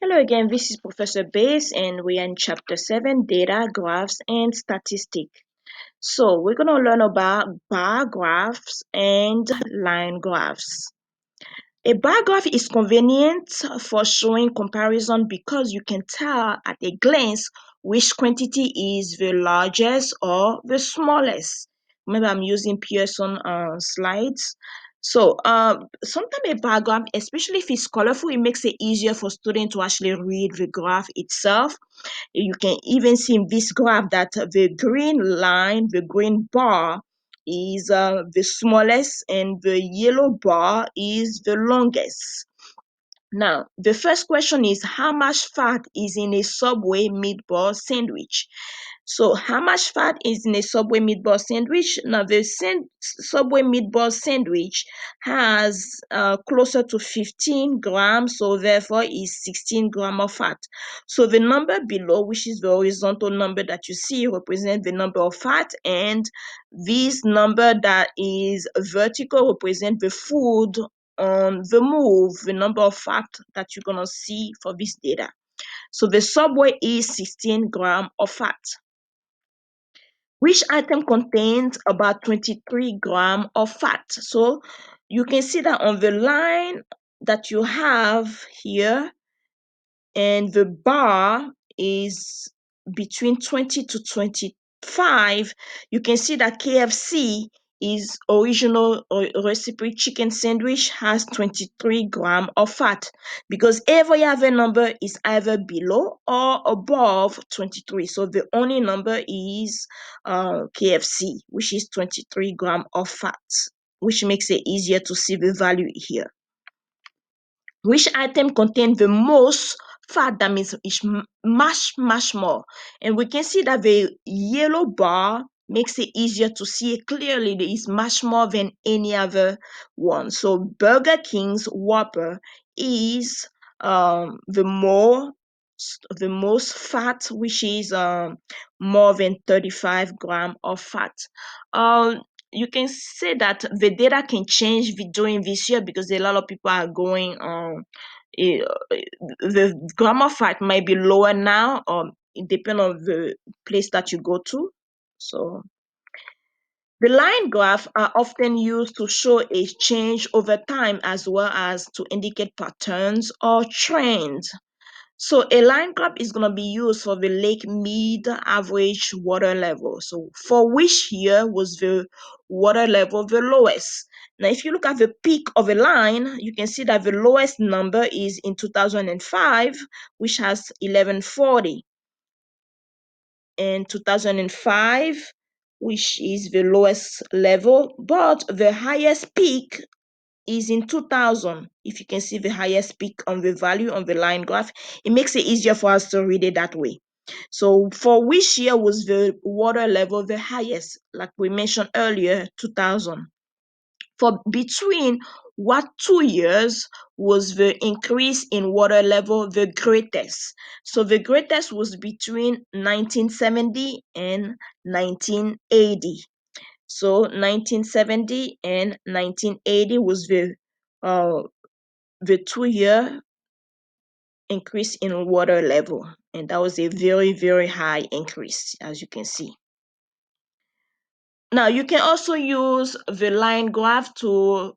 Hello again, this is Professor Bass and we are in chapter 7, data, graphs, and statistics. So we're going to learn about bar graphs and line graphs. A bar graph is convenient for showing comparison because you can tell at a glance which quantity is the largest or the smallest. Maybe I'm using Pearson slides. So sometimes a bar graph, especially if it's colorful, it makes it easier for students to actually read the graph itself. You can even see in this graph that the green line, the green bar, is the smallest and the yellow bar is the longest. Now, the first question is how much fat is in a Subway meatball sandwich? So, how much fat is in a Subway meatball sandwich? Now, the Subway meatball sandwich has closer to 15 grams, so therefore is 16 grams of fat. So, the number below, which is the horizontal number that you see, represents the number of fat, and this number that is vertical represents the food on the move, the number of fat that you're going to see for this data. So the Subway is 16 grams of fat. Which item contains about 23 grams of fat? So you can see that on the line that you have here, and the bar is between 20 to 25. You can see that KFC is original recipe chicken sandwich has 23 grams of fat because every other number is either below or above 23. So the only number is KFC, which is 23 grams of fat, which makes it easier to see the value here. Which item contains the most fat? That means it's much more. And we can see that the yellow bar makes it easier to see it clearly. There is much more than any other one. So Burger King's Whopper is the most fat, which is more than 35 grams of fat. You can say that the data can change during this year because a lot of people are going the gram of fat might be lower now, it depends on the place that you go to. So the line graphs are often used to show a change over time as well as to indicate patterns or trends. So a line graph is going to be used for the lake mid average water level. So for which year was the water level the lowest? Now, if you look at the peak of a line, you can see that the lowest number is in 2005, which has 1140. And 2005, which is the lowest level, but the highest peak is in 2000. If you can see the highest peak on the value on the line graph, it makes it easier for us to read it that way. So for which year was the water level the highest? Like we mentioned earlier, 2000. For between what 2 years was the increase in water level the greatest? So the greatest was between 1970 and 1980. So 1970 and 1980 was the 2 year increase in water level, and that was a very high increase, as you can see. Now you can also use the line graph to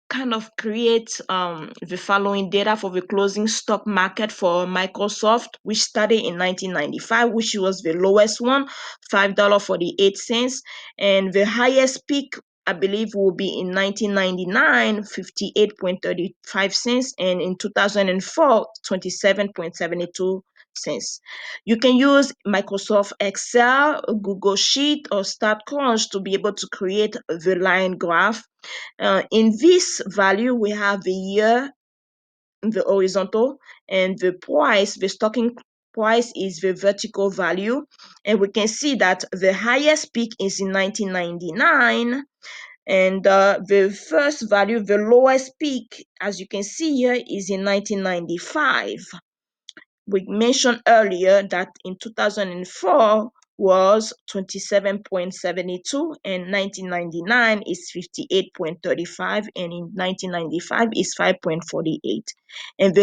kind of create the following data for the closing stock market for Microsoft, which started in 1995, which was the lowest one, $5.48, and the highest peak I believe will be in 1999, 58.35 cents, and in 2004, 27.72 cents. You can use Microsoft Excel, Google Sheet, or StatCrunch to be able to create the line graph. In this value, we have the year, the horizontal, and the price, the stocking price is the vertical value. And we can see that the highest peak is in 1999. And the first value, the lowest peak, as you can see here, is in 1995. We mentioned earlier that in 2004 was 27.72 and 1999 is 58.35 and in 1995 is 5.48, and the